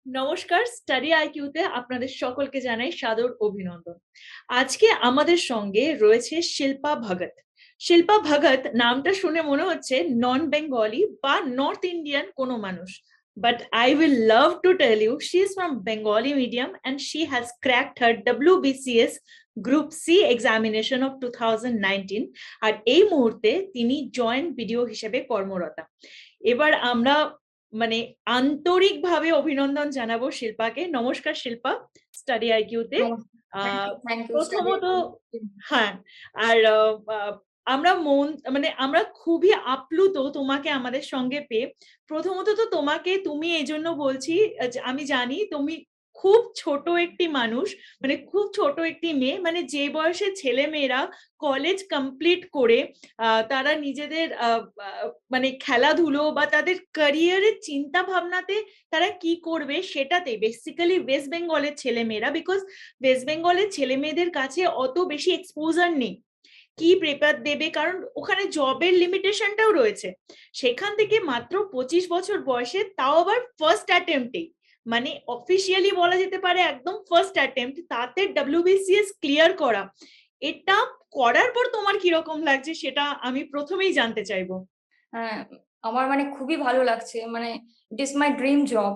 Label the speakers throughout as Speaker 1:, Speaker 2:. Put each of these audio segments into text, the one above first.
Speaker 1: নমস্কার, স্টাডি আইকিউতে আপনাদের সকলকে জানাই সাদর অভিনন্দন। আজকে আমাদের সঙ্গে রয়েছে শিল্পা ভগত। শিল্পা ভগত নামটা শুনে মনে হচ্ছে নন বেঙ্গলি বা নর্থ ইন্ডিয়ান কোনো মানুষ। But I will love to tell you, she is from Bengali medium and she has cracked her WBCS Group C examination of 2019 আর এই মুহূর্তে তিনি জয়েন্ট ভিডিও হিসেবে কর্মরতা। এবার আমরা মানে আন্তরিকভাবে অভিনন্দন জানাবো শিল্পাকে। নমস্কার শিল্পা, স্টাডি আইকিউতে।
Speaker 2: থ্যাংক ইউ
Speaker 1: প্রথমত হ্যাঁ, আর আমরা আমরা খুবই আপ্লুত তোমাকে আমাদের সঙ্গে পেয়ে। প্রথমত তো তুমি এই জন্য বলছি, আমি জানি তুমি খুব ছোট একটি মানুষ, মানে খুব ছোট একটি মেয়ে, মানে যে বয়সে ছেলে মেয়েরা কলেজ কমপ্লিট করে তারা নিজেদের মানে খেলাধুলো বা তাদের ক্যারিয়ারের চিন্তা ভাবনাতে তারা কি করবে সেটাতে বেসিক্যালি ওয়েস্ট বেঙ্গলের ছেলে মেয়েরা, বিকজ ওয়েস্ট বেঙ্গলের ছেলে মেয়েদের কাছে অত বেশি এক্সপোজার নেই কি প্রেপার দেবে, কারণ ওখানে জবের লিমিটেশনটাও রয়েছে। সেখান থেকে মাত্র 25 বছর বয়সে, তাও আবার ফার্স্ট অ্যাটেম্পটে, মানে অফিসিয়ালি বলা যেতে পারে একদম ফার্স্ট অ্যাটেম্পট, তাতে WBCS ক্লিয়ার করা, এটা করার পর তোমার কিরকম লাগছে সেটা আমি প্রথমেই জানতে চাইবো।
Speaker 2: আমার মানে খুবই ভালো লাগছে, মানে it is my dream job.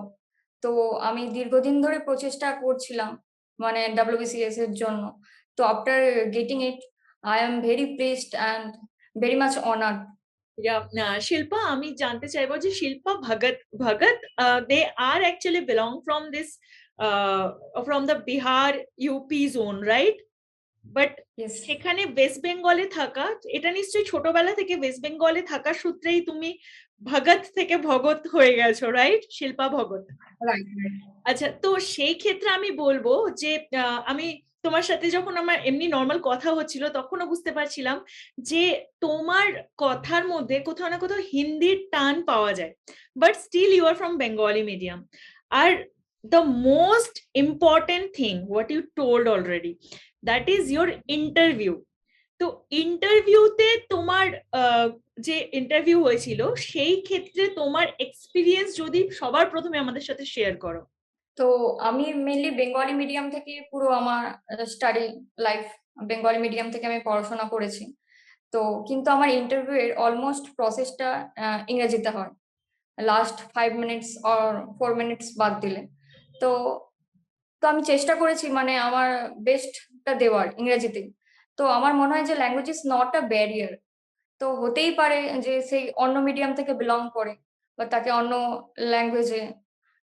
Speaker 2: তো আমি দীর্ঘদিন ধরে প্রচেষ্টা করছিলাম মানে WBCS এর জন্য। তো after getting it I am very pleased and very much honoured.
Speaker 1: Shilpa, আমি জানতে চাইবো যে Shilpa Bhagat, they are actually belong from this from the Bihar UP zone, right? But সেখানে ওয়েস্ট বেঙ্গলে থাকা, এটা নিশ্চয়ই ছোটবেলা থেকে ওয়েস্ট বেঙ্গলে থাকার সূত্রেই তুমি ভগত থেকে ভগত হয়ে গেছো, রাইট? শিল্পা ভগত। আচ্ছা, তো সেই ক্ষেত্রে আমি বলবো যে আমি তোমার সাথে যখন আমার এমনি নর্মাল কথা হচ্ছিল তখনও বুঝতে পারছিলাম যে তোমার কথার মধ্যে কোথাও না কোথাও হিন্দির টান পাওয়া যায়, but still you are from Bengali medium. আর the most important thing what you told already, that is your interview. তো ইন্টারভিউতে তোমার যে ইন্টারভিউ হয়েছিল সেই ক্ষেত্রে তোমার এক্সপিরিয়েন্স যদি সবার প্রথমে আমাদের সাথে শেয়ার করো।
Speaker 2: তো আমি মেনলি বেঙ্গলি মিডিয়াম থেকে পুরো আমার স্টাডি লাইফ বেঙ্গলি মিডিয়াম থেকে আমি পড়াশোনা করেছি। তো কিন্তু আমার ইন্টারভিউ এর অলমোস্ট প্রসেসটা ইংরেজিতে হয়, লাস্ট 5 মিনিটস অর 4 মিনিটস বাদ দিলে। তো তো আমি চেষ্টা করেছি মানে আমার বেস্টটা দেওয়ার ইংরেজিতে। তো আমার মনে হয় যে language is not a barrier. তো হতেই পারে যে সেই অন্য মিডিয়াম থেকে বিলং করে বা তাকে অন্য ল্যাঙ্গুয়েজে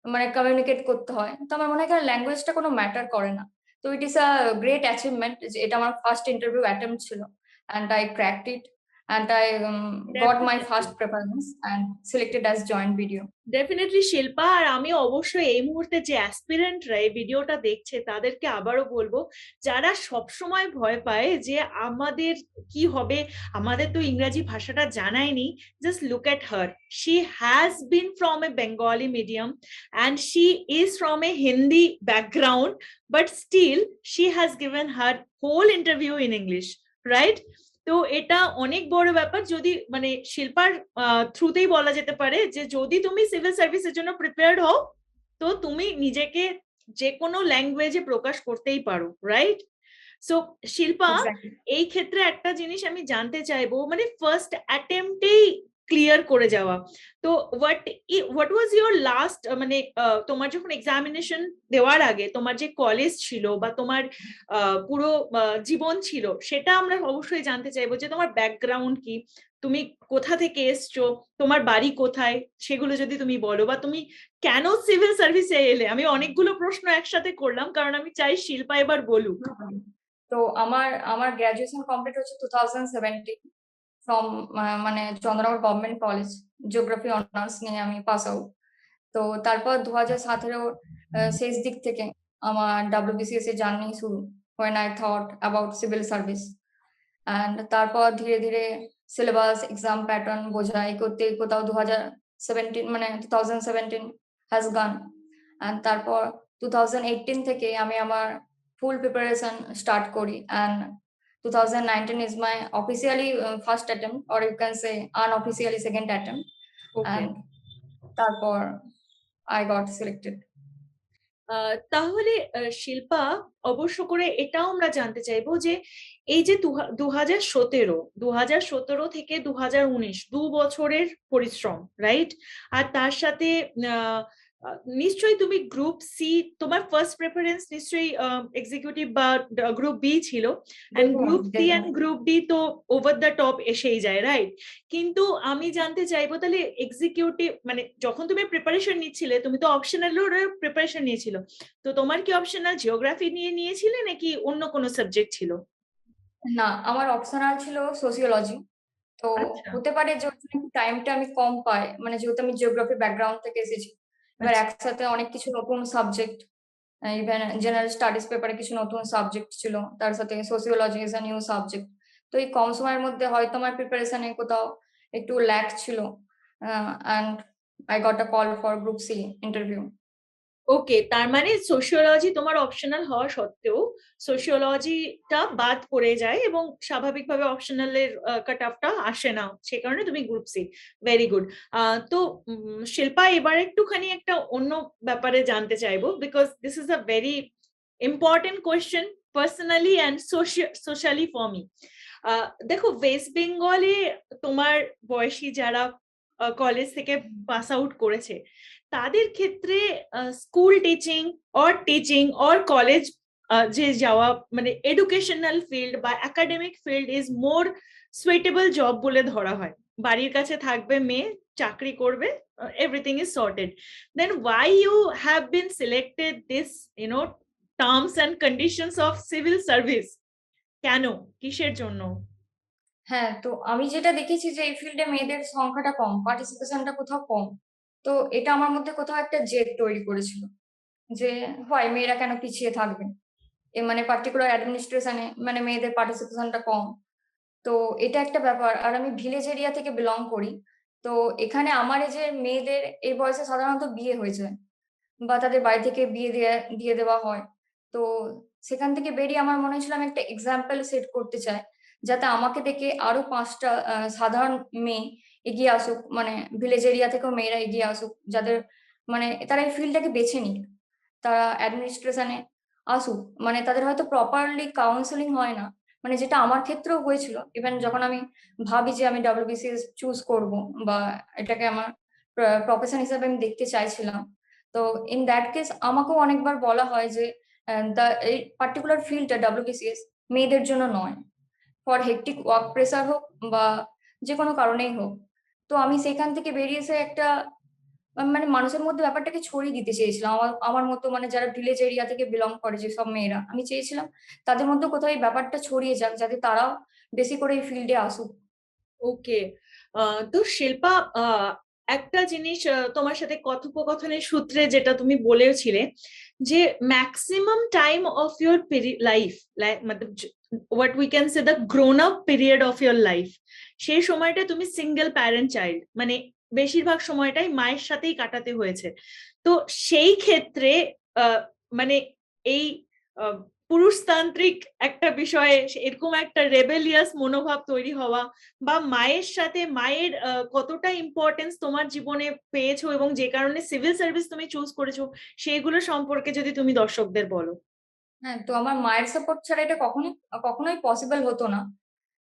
Speaker 2: মানে কমিউনিকেট করতে হয়। তো আমার মনে হয় এখানে ল্যাঙ্গুয়েজটা কোনো ম্যাটার করে না। তো it is a great achievement যে এটা আমার ফার্স্ট ইন্টারভিউ অ্যাটেম্প্ট ছিল, and I cracked it and I got my first preference and selected as joint BDO.
Speaker 1: Definitely Shilpa, আর আমি অবশ্যই এই মুহূর্তে যে অ্যাসপিরেন্টরা এই ভিডিওটা দেখছে তাদেরকে আবারও বলবো, যারা সবসময় ভয় পায় যে আমাদের কি হবে, আমাদের তো ইংরাজি ভাষাটা জানাই নেই, just look at her, she has been from a Bengali medium and she is from a Hindi background, but still she has given her whole interview in English, right? তো এটা অনেক বড় ব্যাপার। যদি মানে শিল্পার থ্রুতেই বলা যেতে পারে যে যদি তুমি সিভিল সার্ভিসের জন্য প্রিপেয়ার্ড হও তো তুমি নিজেকে যে কোনো ল্যাঙ্গুয়েজে প্রকাশ করতেই পারো, রাইট? সো শিল্পা, এই ক্ষেত্রে একটা জিনিস আমি জানতে চাইবো, মানে ফার্স্ট অ্যাটেম্পটেই ক্লিয়ার করে যাওয়া, তো হোয়াট ওয়াজ ইউর লাস্ট, মানে তোমার যখন এক্সামিনেশন দেওয়ার আগে তোমার যে কলেজ ছিল বা তোমার পুরো জীবন ছিল, সেটা আমরা অবশ্যই জানতে চাইবো, যে তোমার ব্যাকগ্রাউন্ড কি, তুমি কোথা থেকে এসছো, তোমার বাড়ি কোথায়, সেগুলো যদি তুমি বলো, বা তুমি কেন সিভিল সার্ভিসে এলে। আমি অনেকগুলো প্রশ্ন একসাথে করলাম কারণ আমি চাই শিল্পা এবার বলুক।
Speaker 2: তো আমার গ্রাজুয়েশন কমপ্লিট হচ্ছে 2017 ফ্রম মানে Chandernagore government college, geography honours নিয়ে আমি পাস আউট। তো তারপর 2017 শেষ দিক থেকে আমার WBCS এর জার্নি শুরু, when I thought about civil service, and তারপর ধীরে ধীরে সিলেবাস এক্সাম প্যাটার্ন বোঝাই করতে কোথাও 2017 মানে 2017 has gone, and তারপর 2018 থেকে আমি আমার ফুল প্রিপারেশন স্টার্ট করি, and 2019 is my officially first attempt, or you can say unofficially second attempt, and তারপর I got selected.
Speaker 1: তাহলে শিল্পা, অবশ্য করে এটাও আমরা জানতে চাইবো যে এই যে 2017 থেকে 2019 2 বছরের পরিশ্রম, রাইট? আর তার সাথে আহ, নিশ্চয়ই তুমি গ্রুপ সি, তোমার ফার্স্ট প্রেফারেন্স নিশ্চয়ই এক্সিকিউটিভ বা গ্রুপ বি ছিল, এন্ড
Speaker 2: দেখুন
Speaker 1: গ্রুপ সি
Speaker 2: দেখুন
Speaker 1: এন্ড গ্রুপ ডি তো ওভার দ্য টপ এসেই যায়, রাইট? কিন্তু আমি জানতে চাইবো তাহলে এক্সিকিউটিভ মানে যখন তুমি প্রিপারেশন নিচ্ছিলে, তুমি তো অপশনাল প্রিপারেশন নিয়েছিল, তো তোমার কি অপশনাল জিওগ্রাফি নিয়ে নিয়েছিলে নাকি অন্য কোনো সাবজেক্ট ছিল?
Speaker 2: না, আমার অপশনাল ছিল সোসিওলজি। তো
Speaker 1: আচ্ছা,
Speaker 2: হতে পারে যে ওর জন্য একটু টাইমটা আমি কম পাই, মানে যেহেতু আমি জিওগ্রাফি ব্যাকগ্রাউন্ড থেকে এসেছি, এবার
Speaker 1: আচ্ছা।
Speaker 2: একসাথে অনেক কিছু নতুন সাবজেক্ট, ইভেন জেনারেল স্টাডিজ পেপারে কিছু নতুন সাবজেক্ট ছিল, তার সাথে sociology is a new subject. তো এই কম সময়ের মধ্যে হয়তো আমার প্রিপারেশনে কোথাও একটু ল্যাক ছিল, and I got a call for group C interview.
Speaker 1: Okay, তার মানে সোশিওলজি তোমার অপশনাল হওয়া সত্ত্বেও সোশিওলজিটা বাদ পড়ে যায় এবং স্বাভাবিকভাবে অপশনালের কাট অফটা আসে না, সে কারণে তুমি গ্রুপ সি। Very good. তো শিল্পা, এবার একটুখানি একটা অন্য ব্যাপারে জানতে চাইবো, because this is a very important question personally and socially for me. দেখো, ওয়েস্ট বেঙ্গলে তোমার বয়সী যারা কলেজ থেকে পাস আউট করেছে, তাদের ক্ষেত্রে স্কুল টিচিং অর কলেজ যে যাওয়া, মানে এডুকেশনাল ফিল্ড বা academic field is more suitable job বলে ধরা হয়। বাড়ির কাছে থাকবে মেয়ে, চাকরি করবে, everything is sorted. Then why you have been selected this, you know, terms and conditions of civil service? কেন, কিসের জন্য?
Speaker 2: হ্যাঁ, তো আমি যেটা দেখেছি যে এই ফিল্ডে মেয়েদের সংখ্যাটা কম, পার্টিসিপেশনটা কোথাও কম। তো এটা আমার মধ্যে কোথাও একটা জেদ তৈরি করেছিল যে হয় মেয়েরা কেন পিছিয়ে থাকবে, এ মানে পার্টিকুলার অ্যাডমিনিস্ট্রেশনে মানে মেয়েদের পার্টিসিপেশনটা কম। তো এটা একটা ব্যাপার। আর আমি ভিলেজ এরিয়া থেকে বিলং করি। তো এখানে আমার এজের মেয়েদের এই বয়সে সাধারণত বিয়ে হয়ে যায় বা তাদের বাড়ি থেকে দিয়ে দেওয়া হয়। তো সেখান থেকে বেরিয়ে আমার মনে হয়েছিল আমি একটা এক্সাম্পল সেট করতে চাই। যাতে আমাকে দেখে আরো ৫ টা সাধারণ মেয়ে এগিয়ে আসুক। মানে ভিলেজ এরিয়া থেকেও মেয়েরা এগিয়ে আসুক। যাদের মানে তারা এই ফিল্ডটাকে বেছে নিক। তারা অ্যাডমিনিস্ট্রেশন এ আসুক। মানে তাদের হয়তো প্রপারলি কাউন্সেলিং হয় না। মানে যেটা আমার ক্ষেত্রেও হয়েছিল। ইভেন যখন আমি ভাবি যে আমি WBCS চুজ করব বা এটাকে আমার প্রফেশন হিসেবে আমি দেখতে চাইছিলাম। তো ইন দ্যাট কেস আমাকেও অনেকবার বলা হয় যে এই পার্টিকুলার ফিল্ডটা WBCS মেয়েদের জন্য নয়। ফর হেক্টিক ওয়ার্ক প্রেশার হোক বা যেকোনো কারণেই হোক। তো আমি সেখান থেকে বেরিয়ে এসে একটা মানে মানুষের মধ্যে ব্যাপারটাকে ছড়িয়ে দিতে চেয়েছিলাম। আমার আমার মতো মানে যারা ভিলেজ এরিয়া থেকে বিলং করে যেসব মেয়েরা, আমি চেয়েছিলাম তাদের মধ্যে কোথাও এই ব্যাপারটা ছড়িয়ে যাক যাতে তারাও বেশি করে এই ফিল্ডে আসুক।
Speaker 1: ওকে। তো শিল্পা, একটা জিনিস তোমার সাথে কথোপকথনের সূত্রে যেটা তুমি বলেছিলে, যে maximum time of your life, মানে what we can say the grown up period of your life, সেই সময়টা তুমি সিঙ্গেল প্যারেন্ট চাইল্ড, মানে বেশিরভাগ সময়টাই মায়ের সাথেই কাটাতে হয়েছে। তো সেই ক্ষেত্রে আহ, মানে এই আহ, পুরুষতান্ত্রিক একটা বিষয়ে এরকম একটা রেবেলিয়াস মনোভাব তৈরি হওয়া, বা মায়ের সাথে মায়ের কতটা ইম্পর্টেন্স তোমার জীবনে পেয়েছো এবং যে কারণে সিভিল সার্ভিস তুমি চুজ করেছো, সেইগুলো সম্পর্কে যদি তুমি দর্শকদের বলো।
Speaker 2: হ্যাঁ, তো আমার মায়ের সাপোর্ট ছাড়া এটা কখনোই পসিবল হতো না।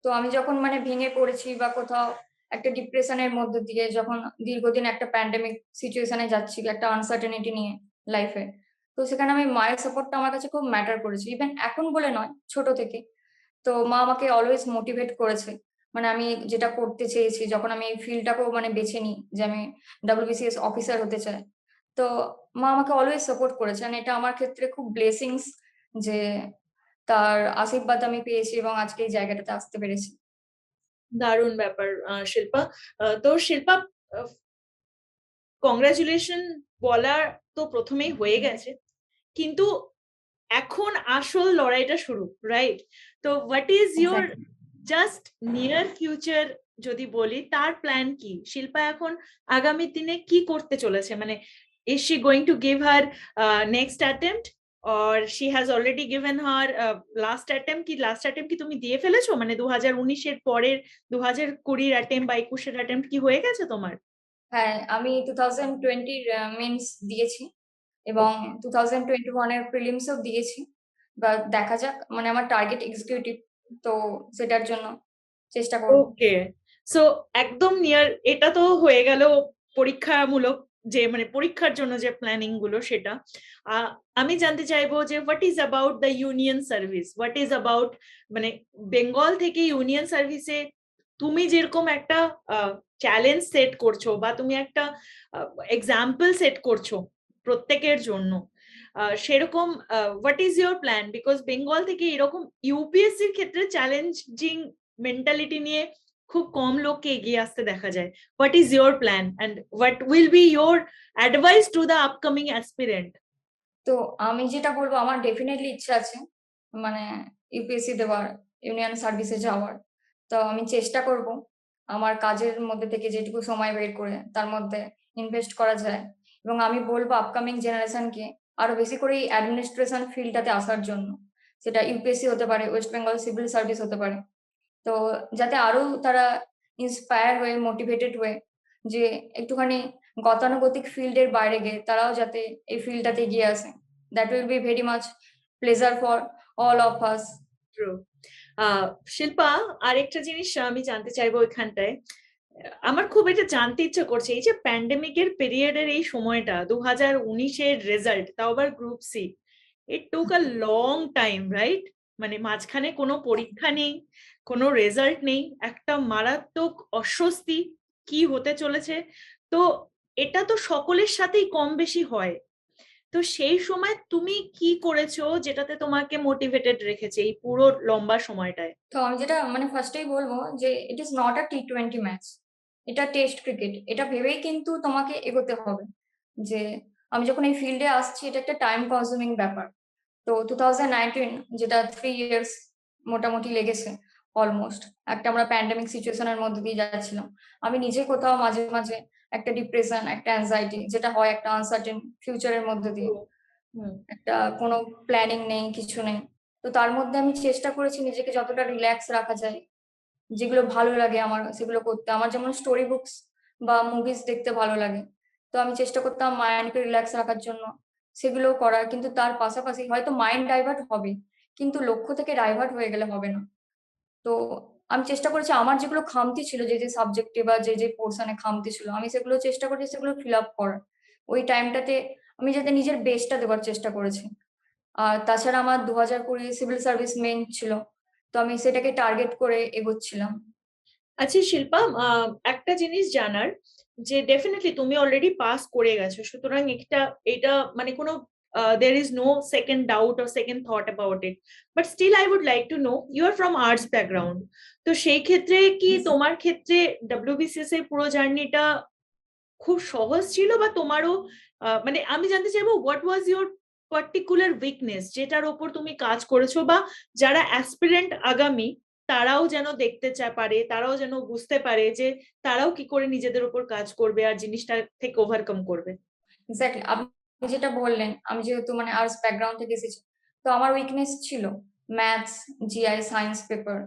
Speaker 2: তো আমি যখন মানে ভেঙে পড়েছি বা কোথাও একটা ডিপ্রেশনের মধ্যে দিয়ে যখন দীর্ঘদিন একটা প্যান্ডেমিক সিচুয়েশনে যাচ্ছি, একটা আনসার্টেনিটি নিয়ে লাইফে, তো সেখানে আমি মায়ের সাপোর্টটা আমার কাছে খুব ম্যাটার করেছে। ইভেন এখন বলে নয়, ছোট থেকে। তো মা আমাকে অলওয়েজ মোটিভেট করেছে। মানে আমি যেটা করতে চেয়েছি, যখন আমি এই ফিল্ডটাকেও মানে বেছে নিই যে আমি WBCS অফিসার হতে চাই। তো মা আমাকে অলওয়েজ সাপোর্ট করেছেন। এটা আমার ক্ষেত্রে খুব ব্লেসিংস যে তার আশীর্বাদ আমি পেয়েছি এবং আজকে এই জায়গাটাতে আসতে পেরেছি।
Speaker 1: দারুণ ব্যাপার, শিল্পা। তো শিল্পা, কংগ্রাচুলেশন বলা তো প্রথমেই হয়ে গেছে, কিন্তু এখন আসল লড়াইটা শুরু, রাইট? তো what is your
Speaker 2: exactly.
Speaker 1: Just near future, যদি বলি তার প্ল্যান কি? শিল্পা এখন আগামী দিনে কি করতে চলেছে, মানে is she going to give her next attempt, or she has already given her last attempt? কি লাস্ট অ্যাটেম্প কি তুমি দিয়ে ফেলেছো, মানে 2019-এর পরের 2020-র অ্যাটেম্প বা 21-এর অ্যাটেম্প কি হয়ে গেছে তোমার?
Speaker 2: হ্যাঁ, আমি 2020 র মেন্স দিয়েছি। এবং 2021 এর প্রিলিমসও দিয়েছি। বা দেখা যাক, মানে আমার টার্গেট এক্সিকিউটিভ, তো সেটার জন্য চেষ্টা করব।
Speaker 1: ওকে, সো একদম নিয়ার, এটা তো হয়ে গেল পরীক্ষামূলক, যে মানে পরীক্ষার জন্য যে প্ল্যানিং গুলো সেটা। আমি জানতে চাইবো যে what is about the union service, what is about, মানে বেঙ্গল থেকে ইউনিয়ন সার্ভিসে তুমি যেরকম একটা চ্যালেঞ্জ সেট করছো বা তুমি একটা এক্সাম্পল সেট করছো প্রত্যেকের জন্য, সেরকম what is your plan? Because Bengal থেকে এরকম ইউপিএসসির ক্ষেত্রে চ্যালেঞ্জিং মেন্টালিটি নিয়ে খুব কম লোককে এগিয়ে আসতে দেখা যায়। What is your plan and what will be your advice to the upcoming aspirant?
Speaker 2: তো আমি যেটা বলবো, আমার ডেফিনেটলি ইচ্ছা আছে মানে ইউপিএসসি দেওয়ার, ইউনিয়ন সার্ভিসে যাওয়ার। তো আমি চেষ্টা করব আমার কাজের মধ্যে থেকে যেটুকু সময় বের করে তার মধ্যে ইনভেস্ট করা যায়। এবং আমি বলবো আপকামিং জেনারেশনকে আরো বেশি করে এই অ্যাডমিনিস্ট্রেশন ফিল্ডটাতে আসার জন্য। সেটা ইউপিএসসি হতে পারে, ওয়েস্ট বেঙ্গল সিভিল সার্ভিস হতে পারে। তো যাতে আরো তারা ইন্সপায়ার হয়ে, মোটিভেটেড হয়ে, যে একটুখানি গতানুগতিক ফিল্ডের বাইরে গিয়ে তারাও যাতে এই ফিল্ডটাতে এগিয়ে আসে। That will be very much pleasure for all of us.
Speaker 1: True. Shilpa, আরেকটা জিনিস আমি জানতে চাইবো এখানটায়, আমার খুব এটা জানতে ইচ্ছে করছে, এই যে প্যান্ডেমিকের পিরিয়ডের এই সময়টা, 2019-এর রেজাল্ট, তাও আবার group C, it took a long time, right? মানে মাঝখানে কোনো পরীক্ষা নেই, কোনো রেজাল্ট নেই, একটা মারাত্মক অস্বস্তি কি হতে চলেছে। তো এটা তো সকলের সাথেই কম বেশি হয়। তো সেই সময় তুমি কি করেছো যেটাতে তোমাকে মোটিভেটেড রেখেছে এই পুরো লম্বা সময়টায়?
Speaker 2: তো আমি যেটা মানে ফার্স্টেই বলবো যে ইট ইজ নট আ টি-20 ম্যাচ। এটা টেস্ট ক্রিকেট। এটা ভেবেই কিন্তু তোমাকে এগোতে হবে যে আমি যখন এই ফিল্ডে আসছি, এটা একটা টাইম কনজিউমিং ব্যাপার। তো 2019, যেটা 3 ইয়ার্স মোটামুটি লেগেছে অলমোস্ট। একটা আমরা প্যান্ডেমিক সিচুয়েশন এর মধ্যে দিয়ে যাচ্ছিলাম। আমি নিজে কোথাও মাঝে, মাঝে একটা ডিপ্রেশন, একটা অ্যাংজাইটি যেটা হয় একটা আনসার্টেন ফিউচারের মধ্যে দিয়ে।
Speaker 1: হুম।
Speaker 2: একটা কোনো প্ল্যানিং নেই, কিছু নেই। তো তার মধ্যে আমি চেষ্টা করেছি নিজেকে যতটা রিল্যাক্স রাখা যায়, যেগুলো ভালো লাগে আমার সেগুলো করতে। আমার যেমন স্টোরি বুকস বা মুভিজ দেখতে ভালো লাগে। তো আমি চেষ্টা করতাম মাইন্ডকে রিল্যাক্স রাখার জন্য সেগুলোও করার। কিন্তু তার পাশাপাশি হয়তো মাইন্ড ডাইভার্ট হবে, কিন্তু লক্ষ্য থেকে ডাইভার্ট হয়ে গেলে হবে না। তো আমি চেষ্টা করেছি আমার যেগুলো খামতি ছিল, যে সাবজেক্টে বা যে পোরশনে খামতি ছিল, আমি সেগুলো চেষ্টা করেছি সেগুলো ফিল আপ করার। ওই টাইমটাতে আমি যাতে নিজের বেস্টটা দেওয়ার চেষ্টা করেছি। আর তাছাড়া আমার 2020 সিভিল সার্ভিস মেইন ছিল। তো আমি সেটাকে টার্গেট করে এগোচ্ছিলাম।
Speaker 1: আচ্ছা শিল্পা, একটা জিনিস জানার, যে ডেফিনেটলি তুমি অলরেডি পাস করে গেছো, সুতরাং এটা মানে কোনো there is no second doubt or second thought about it, but still I would like to know, you are from arts background, তো সেই ক্ষেত্রে কি তোমার ক্ষেত্রে ডব্লিউবিসিএস এর পুরো জার্নিটা খুব সহজ ছিল, বা তোমারও মানে আমি জানতে চাইবো what was your particular weakness যেটার ওপর তুমি কাজ করেছো, বা যারা অ্যাসপিরেন্ট আগামী তারাও যেন দেখতে পারে, তারাও যেন বুঝতে পারে যে তারাও কি করে নিজেদের উপর কাজ করবে আর জিনিসটা থেকে ওভারকাম করবে।
Speaker 2: এক্স্যাক্টলি, আপনি যেটা বললেন, আমি যেহেতু মানে আর্টস ব্যাকগ্রাউন্ড থেকে এসেছি, তো আমার উইকনেস ছিল ম্যাথস, জিআই, সায়েন্স পেপার।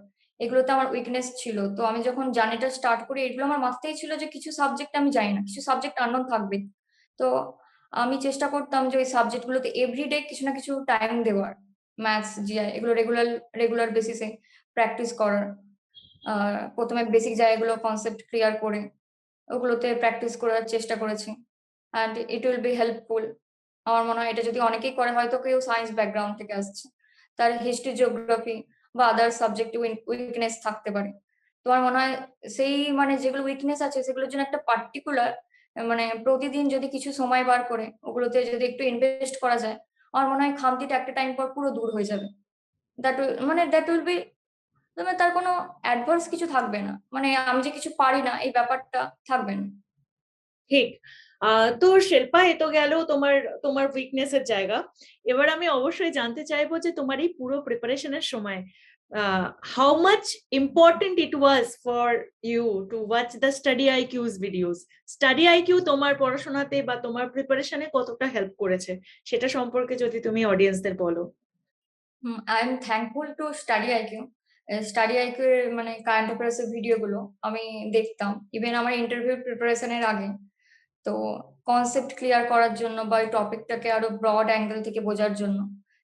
Speaker 2: এগুলোতে আমার উইকনেস ছিল। তো আমি যখন জার্নিটা স্টার্ট করি, এগুলো আমার মাথাতেই ছিল যে কিছু সাবজেক্ট আমি জানি না, কিছু সাবজেক্ট আননোন থাকবে। তো আমি চেষ্টা করতাম যে ওই সাবজেক্টগুলোতে এভরিডে কিছু না কিছু টাইম দেওয়ার। ম্যাথস, জিআই এগুলো রেগুলার রেগুলার বেসিসে প্র্যাকটিস করার। প্রথমে বেসিক জায়গাগুলো কনসেপ্ট ক্লিয়ার করে ওগুলোতে প্র্যাকটিস করার চেষ্টা করেছি। And it will be helpful. আমার মনে হয় এটা যদি অনেকেই করে, হয়তো কেউ সায়েন্স ব্যাকগ্রাউন্ড থেকে আসছে, তার হিস্ট্রি, জিওগ্রাফি বা আদার সাবজেক্টে উইকনেস থাকতে পারে। তো আমার মনে হয় সেই মানে যেগুলো উইকনেস আছে সেগুলোর জন্য একটা পার্টিকুলার মানে প্রতিদিন যদি কিছু সময় বার করে ওগুলোতে যদি একটু ইনভেস্ট করা যায়, আমার মনে হয় খামতিটা একটা টাইম পর পুরো দূর হয়ে যাবে। দ্যাট উইল বি, তবে তার কোনো অ্যাডভার্স কিছু থাকবে না। মানে আমি যে কিছু পারি না এই ব্যাপারটা থাকবে না।
Speaker 1: ঠিক। তো শিল্পা, এ তো গেল তোমার তোমার উইকনেস এর জায়গা। এবার আমি অবশ্যই জানতে চাইবো যে তোমার এই পুরো প্রিপারেশনের সময় how much important it was for you to watch the study IQ's videos. Study IQ তোমার পড়াশোনাতে বা তোমার প্রিপারেশনে কতটা হেল্প করেছে, সেটা সম্পর্কে যদি তুমি অডিয়েন্সদের বলো।
Speaker 2: I am thankful to study IQ. Study IQ এর মানে কারেন্ট অ্যাফেয়ার্স এর ভিডিও গুলো আমি দেখতাম ইভেন আমার ইন্টারভিউ প্রিপারেশনের আগে। তো কনসেপ্ট ক্লিয়ার করার জন্য বা ওই টপিকটাকে আরো ব্রড অ্যাঙ্গেল থেকে বোঝার জন্য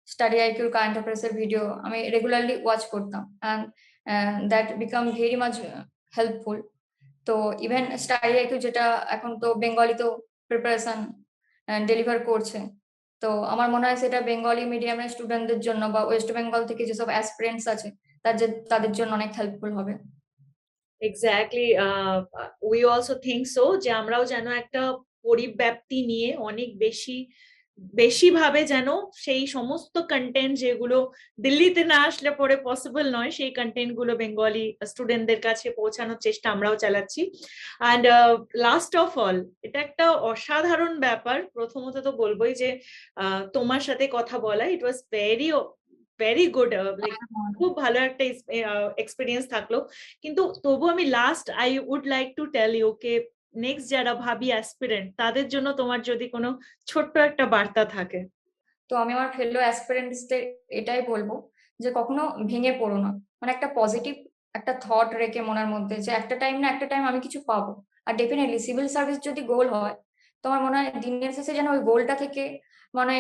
Speaker 2: স্টাডি আইকিউর কারেন্ট অ্যাফেয়ার্সের ভিডিও আমি রেগুলারলি ওয়াচ করতাম, and that become very much helpful. তো ইভেন স্টাডি আইকিউ যেটা এখন তো বেঙ্গলিতেও প্রিপারেশন ডেলিভার করছে, তো আমার মনে হয় সেটা বেঙ্গলি মিডিয়ামের স্টুডেন্টদের জন্য বা ওয়েস্ট বেঙ্গল থেকে যেসব অ্যাসপিরেন্টস আছে তাদের জন্য অনেক হেল্পফুল হবে।
Speaker 1: Exactly we also think so যে আমরাও যেন একটা পরিব্যাপ্তি নিয়ে অনেক বেশি ভাবে যেন সেই সমস্ত কন্টেন্ট যেগুলো দিল্লিতে না আসলে পরে পসিবল নয় সেই কন্টেন্ট গুলো বেঙ্গলি স্টুডেন্টদের কাছে পৌঁছানোর চেষ্টা আমরাও চালাচ্ছি। অ্যান্ড লাস্ট অফ অল, এটা একটা অসাধারণ ব্যাপার। প্রথমত তো বলবোই যে তোমার সাথে কথা বলা, it was very good, like খুব ভালো একটা এক্সপিরিয়েন্স থাকলো। কিন্তু তবু আমি last I would like to tell you কে নেক্সট যারা ভাবি অ্যাসপিরেন্ট তাদের জন্য তোমার যদি কোনো ছোট্ট একটা বার্তা থাকে।
Speaker 2: তো আমি আমার ফেলো অ্যাসপিরেন্টসদের এটাই বলবো যে কখনো ভেঙে পড়ো না, মানে একটা পজিটিভ একটা থট রেখে মনের মধ্যে যে একটা টাইম না একটা টাইম আমি কিছু পাবো। আর ডেফিনেটলি সিভিল সার্ভিস যদি গোল হয়, তো আমার মনে হয় দিনের শেষে যেন ওই গোলটা থেকে মানে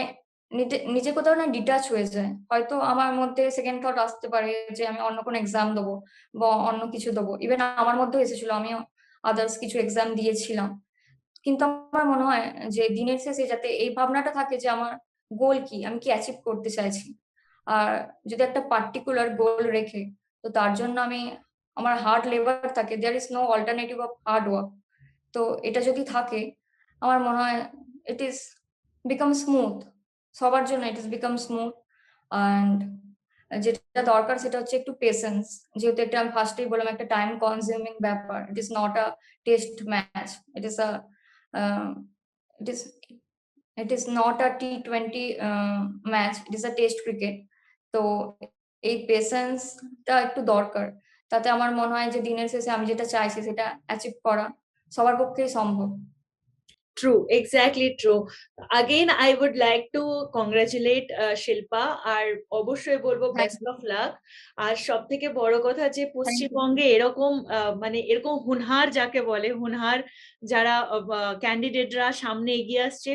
Speaker 2: নিজে কোথাও না ডিটাচ হয়ে যায়। হয়তো আমার মধ্যে সেকেন্ড থট আসতে পারে যে আমি অন্য কোনো এক্সাম দেবো বা অন্য কিছু দেবো, ইভেন আমার মধ্যেও এসেছিল, আমিও আদার্স কিছু এক্সাম দিয়েছিলাম। কিন্তু আমার মনে হয় যে দিনের শেষে যাতে এই ভাবনাটা থাকে যে আমার গোল কি, আমি কি অ্যাচিভ করতে চাইছি। আর যদি একটা পার্টিকুলার গোল রেখে, তো তার জন্য আমি আমার হার্ড লেবার থাকে, there is no alternative of hard work. তো এটা যদি থাকে, আমার মনে হয় ইট ইজ বিকাম স্মুথ, সবার জন্য it is become smooth. And যেটা দরকার সেটা হচ্ছে একটু পেশেন্স, যেহেতু এটা আমি ফার্স্টেই বললাম একটা টাইম কনজিউমিং ব্যাপার, it is not a test match, it is a it is it is not a টি-20 match, it is a test cricket. তো এই পেশেন্সটা একটু দরকার, তাতে আমার মনে হয় যে দিনের শেষে আমি যেটা চাইছি সেটা অ্যাচিভ করা সবার পক্ষেই সম্ভব।
Speaker 1: True, exactly true. Again I would like to congratulate Shilpa, আর অবশ্যই বলবো
Speaker 2: থ্যাংক
Speaker 1: বেস্ট অফ লাক। আর সব থেকে বড় কথা যে
Speaker 2: ইউ।
Speaker 1: পশ্চিমবঙ্গে এরকম মানে এরকম হুনহার যাকে বলে, হুনহার যারা ক্যান্ডিডেটরা সামনে এগিয়ে আসছে,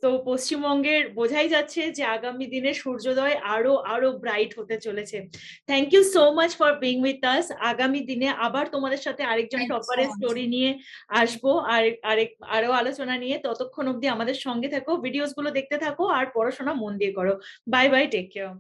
Speaker 1: তো পশ্চিমবঙ্গের বোঝাই যাচ্ছে যে আগামী দিনে সূর্যোদয় আরো আরো ব্রাইট হতে চলেছে। Thank you so much for being with us. আগামী দিনে আবার তোমাদের সাথে আরেকজন
Speaker 2: থ্যাংক ইউ সো
Speaker 1: টপারের
Speaker 2: মাচ।
Speaker 1: স্টোরি নিয়ে আসবো, আর আরো আলোচনা নিয়ে। ততক্ষণ অব্দি আমাদের সঙ্গে থাকো, ভিডিওস গুলো দেখতে থাকো আর পড়াশোনা মন দিয়ে করো। Bye bye, take care.